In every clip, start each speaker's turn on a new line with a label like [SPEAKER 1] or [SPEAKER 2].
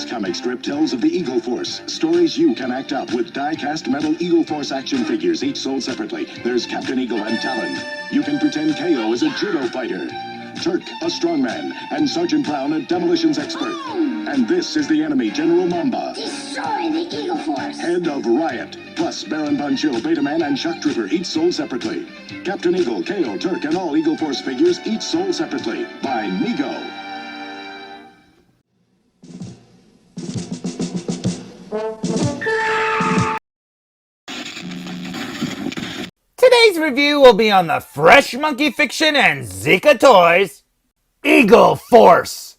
[SPEAKER 1] This comic strip tells of the Eagle Force, stories you can act up with die-cast metal Eagle Force action figures, each sold separately. There's Captain Eagle and Talon. You can pretend KO is a judo fighter, Turk, a strongman, and Sergeant Brown, a demolitions expert. And this is the enemy, General Mamba.
[SPEAKER 2] Destroy the Eagle Force.
[SPEAKER 1] Head of Riot, plus Baron Von Chill, Betaman, and Shock Trooper, each sold separately. Captain Eagle, KO, Turk, and all Eagle Force figures, each sold separately by Mego.
[SPEAKER 3] Today's review will be on the Fresh Monkey Fiction and ZICA Toys Eagle Force.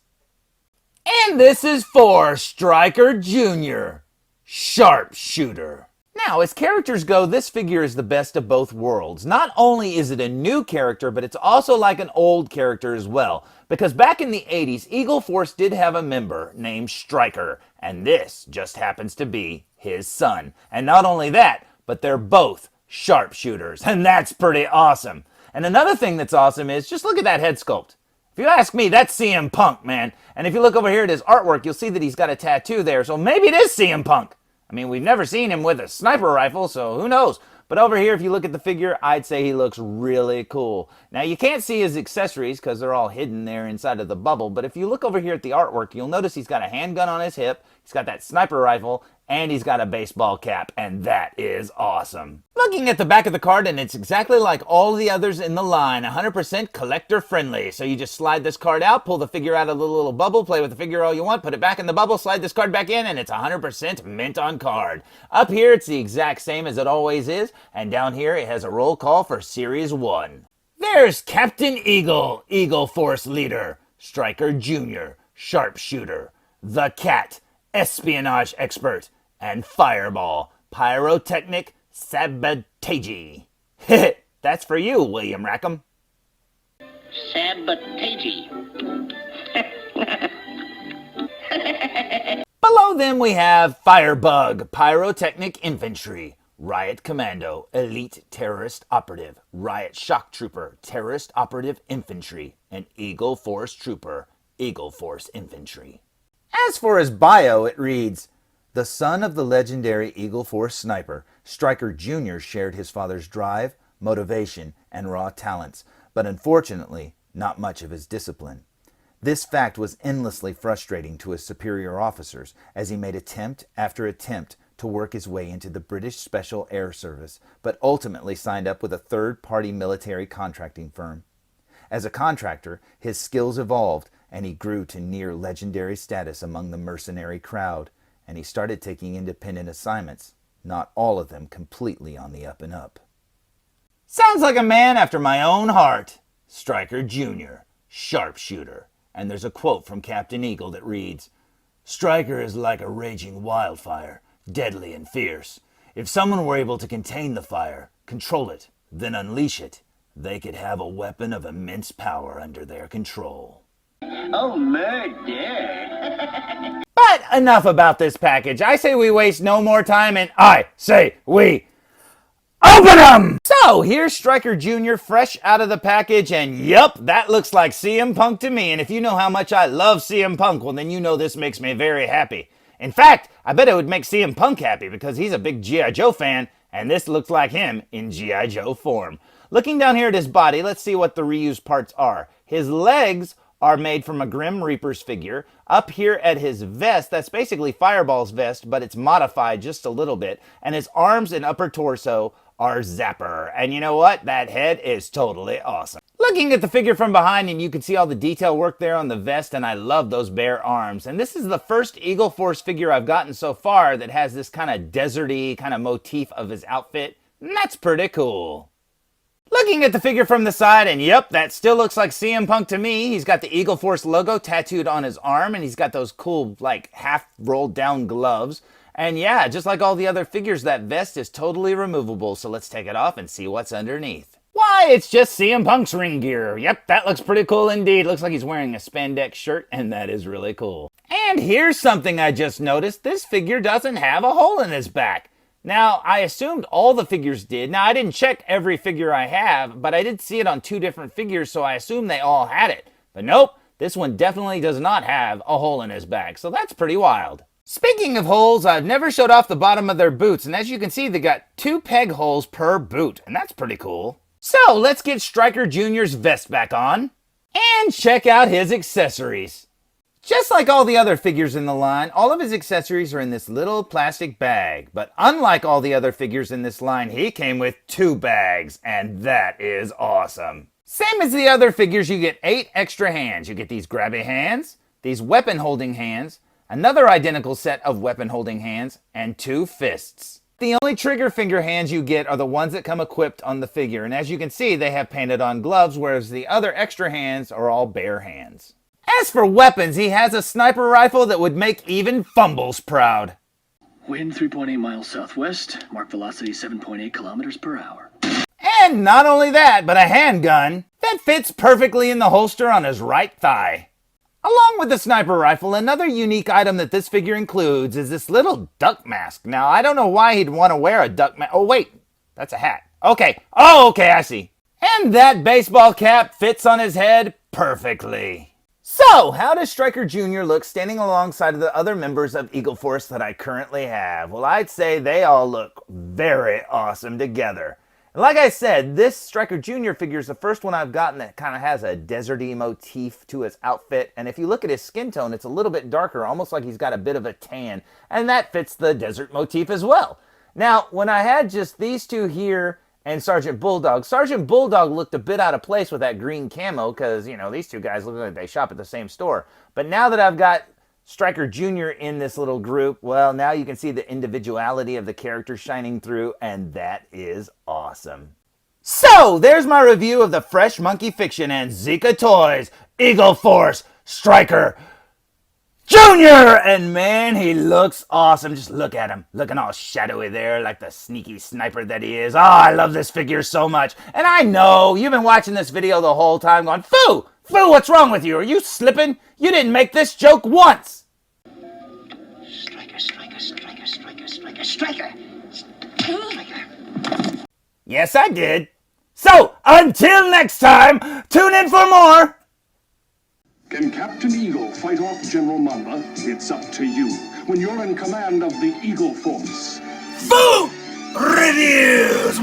[SPEAKER 3] And this is for Stryker Jr., Sharpshooter. Now, as characters go, this figure is the best of both worlds. Not only is it a new character, but it's also like an old character as well. Because back in the 80s, Eagle Force did have a member named Stryker, and this just happens to be his son. And not only that, but they're both sharpshooters, and that's pretty awesome. And another thing that's awesome is, just look at that head sculpt. If you ask me, that's CM Punk, man. And if you look over here at his artwork, you'll see that he's got a tattoo there, so maybe it is CM Punk. I mean, we've never seen him with a sniper rifle, so who knows? But over here, if you look at the figure, I'd say he looks really cool. Now, you can't see his accessories because they're all hidden there inside of the bubble, but if you look over here at the artwork, you'll notice he's got a handgun on his hip, he's got that sniper rifle, and he's got a baseball cap, and that is awesome. Looking at the back of the card, and it's exactly like all the others in the line, 100% collector friendly. So you just slide this card out, pull the figure out of the little bubble, play with the figure all you want, put it back in the bubble, slide this card back in, and it's 100% mint on card. Up here, it's the exact same as it always is, and down here, it has a roll call for Series 1. There's Captain Eagle, Eagle Force Leader, Stryker Jr., Sharpshooter, The Cat, Espionage Expert, and Fireball, Pyrotechnic Sabotage. That's for you, William Rackham.
[SPEAKER 4] Sabotage.
[SPEAKER 3] Below them we have Firebug, Pyrotechnic Infantry, Riot Commando, Elite Terrorist Operative, Riot Shock Trooper, Terrorist Operative Infantry, and Eagle Force Trooper, Eagle Force Infantry. As for his bio, it reads, the son of the legendary Eagle Force sniper, Stryker Jr. shared his father's drive, motivation, and raw talents, but unfortunately, not much of his discipline. This fact was endlessly frustrating to his superior officers as he made attempt after attempt to work his way into the British Special Air Service, but ultimately signed up with a third-party military contracting firm. As a contractor, his skills evolved, and he grew to near legendary status among the mercenary crowd, and he started taking independent assignments, not all of them completely on the up and up. Sounds like a man after my own heart. Stryker Jr., Sharpshooter. And there's a quote from Captain Eagle that reads, Stryker is like a raging wildfire, deadly and fierce. If someone were able to contain the fire, control it, then unleash it, they could have a weapon of immense power under their control.
[SPEAKER 4] Oh, murder.
[SPEAKER 3] But enough about this package. I say we waste no more time, and I say we open them! So, here's Stryker Jr. fresh out of the package, and yup, that looks like CM Punk to me. And if you know how much I love CM Punk, well then you know this makes me very happy. In fact, I bet it would make CM Punk happy because he's a big G.I. Joe fan, and this looks like him in G.I. Joe form. Looking down here at his body, let's see what the reused parts are. His legs are made from a Grim Reaper's figure. Up here at his vest, that's basically Fireball's vest, but it's modified just a little bit. And his arms and upper torso are Zapper. And you know what? That head is totally awesome. Looking at the figure from behind, and you can see all the detail work there on the vest, and I love those bare arms. And this is the first Eagle Force figure I've gotten so far that has this kind of deserty kind of motif of his outfit. And that's pretty cool. Looking at the figure from the side, and yep, that still looks like CM Punk to me. He's got the Eagle Force logo tattooed on his arm, and he's got those cool, like, half rolled down gloves. And yeah, just like all the other figures, that vest is totally removable, so let's take it off and see what's underneath. Why, it's just CM Punk's ring gear. Yep, that looks pretty cool indeed. Looks like he's wearing a spandex shirt, and that is really cool. And here's something I just noticed. This figure doesn't have a hole in his back. Now, I assumed all the figures did. Now, I didn't check every figure I have, but I did see it on 2 different figures, so I assumed they all had it. But nope, This one definitely does not have a hole in his back, so that's pretty wild. Speaking of holes, I've never showed off the bottom of their boots, and as you can see, they got 2 peg holes per boot, and that's pretty cool. So let's get Stryker Jr.'s vest back on and check out his accessories. Just like all the other figures in the line, all of his accessories are in this little plastic bag. But unlike all the other figures in this line, he came with 2 bags, and that is awesome. Same as the other figures, you get 8 extra hands. You get these grabby hands, these weapon holding hands, another identical set of weapon holding hands, and 2 fists. The only trigger finger hands you get are the ones that come equipped on the figure, and as you can see, they have painted on gloves, whereas the other extra hands are all bare hands. As for weapons, he has a sniper rifle that would make even Fumbles proud.
[SPEAKER 4] Wind 3.8 miles southwest, mark velocity 7.8 kilometers per hour.
[SPEAKER 3] And not only that, but a handgun that fits perfectly in the holster on his right thigh. Along with the sniper rifle, another unique item that this figure includes is this little duck mask. Now, I don't know why he'd want to wear a duck mask. Oh, wait, that's a hat. Okay, I see. And that baseball cap fits on his head perfectly. So, how does Stryker Jr. look standing alongside of the other members of Eagle Force that I currently have? Well, I'd say they all look very awesome together. And like I said, this Stryker Jr. figure is the first one I've gotten that kind of has a deserty motif to his outfit. And if you look at his skin tone, it's a little bit darker, almost like he's got a bit of a tan. And that fits the desert motif as well. Now, when I had just these two here and Sergeant Bulldog looked a bit out of place with that green camo because, you know, these two guys look like they shop at the same store. But now that I've got Stryker Jr. in this little group, well, now you can see the individuality of the character shining through, and that is awesome. So, there's my review of the Fresh Monkey Fiction and ZICA Toys Eagle Force Stryker Jr. And man, he looks awesome. Just look at him. Looking all shadowy there like the sneaky sniper that he is. Oh, I love this figure so much. And I know you've been watching this video the whole time going, Foo, what's wrong with you? Are you slipping? You didn't make this joke once.
[SPEAKER 2] Stryker.
[SPEAKER 3] Yes, I did. So, until next time, tune in for more.
[SPEAKER 1] Can Captain Eagle fight off General Mamba? It's up to you when you're in command of the Eagle Force.
[SPEAKER 3] Foo Reviews!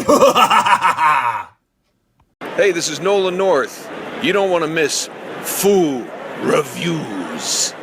[SPEAKER 5] Hey, this is Nolan North. You don't want to miss Foo Reviews.